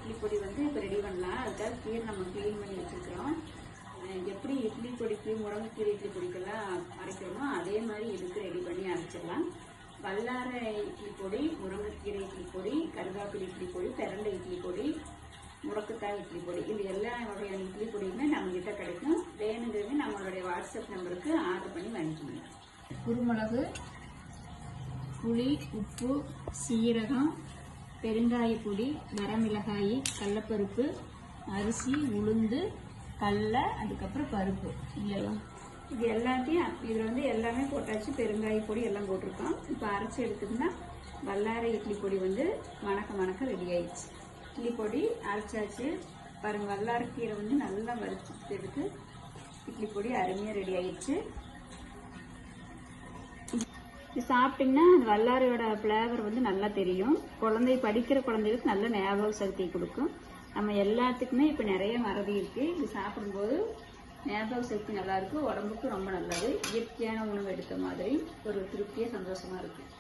இட்லி பொடி வந்து இப்போ ரெடி பண்ணலாம். அதுக்காக கீரை நம்ம க்ளீன் பண்ணி வச்சுருக்கிறோம். எப்படி இட்லி பொடிக்கு முருங்கைக்கீரை இட்லி பொடிக்கெல்லாம் அரைக்கிறோமோ அதே மாதிரி இதுக்கு ரெடி பண்ணி அரைச்சிடலாம். வல்லாரை இட்லி பொடி, முருங்கைக்கீரை இட்லி பொடி, கருவேப்பிலை இட்லி பொடி, பிரண்டை இட்லி பொடி, முடக்கத்தாய் இட்லி பொடி, இது எல்லா வகையான இட்லி பொடியுமே நம்மகிட்ட கிடைக்கும். வேணுங்கிறது நம்மளுடைய வாட்ஸ்அப் நம்பருக்கு ஆர்டர் பண்ணி வாங்கிக்கோங்க. குருமிளகு, புளி, உப்பு, சீரகம், பெருங்காயப்பொடி, வரமிளகாய், கடலப்பருப்பு, அரிசி, உளுந்து, கடலை, அதுக்கப்புறம் பருப்பு, இது எல்லாத்தையும் இதில் வந்து எல்லாமே போட்டாச்சு. பெருங்காய பொடி எல்லாம் போட்டிருக்கோம். இப்போ அரைச்சி எடுத்துக்கிட்டா வல்லாரை இட்லி பொடி வந்து மணக்க ரெடி ஆயிடுச்சு. இட்லி பொடி அரைச்சாச்சு பாருங்கள். வல்லாரைக்கீரை வந்து நல்லா வறுத்து எடுத்து இட்லி பொடி அருமையாக ரெடி ஆயிடுச்சு. இது சாப்பிட்டிங்கன்னா அந்த வல்லாரையோட ஃப்ளேவர் வந்து நல்லா தெரியும். படிக்கிற குழந்தைகளுக்கு நல்ல ஞாபக சக்தி கொடுக்கும். நம்ம எல்லாத்துக்குமே இப்போ நிறைய மறதி இருக்குது. இது சாப்பிடும்போது ஞாபக சக்தி நல்லாயிருக்கு, உடம்புக்கு ரொம்ப நல்லது. இயற்கையான உணவு எடுத்த மாதிரி ஒரு திருப்தியாக சந்தோஷமாக இருக்குது.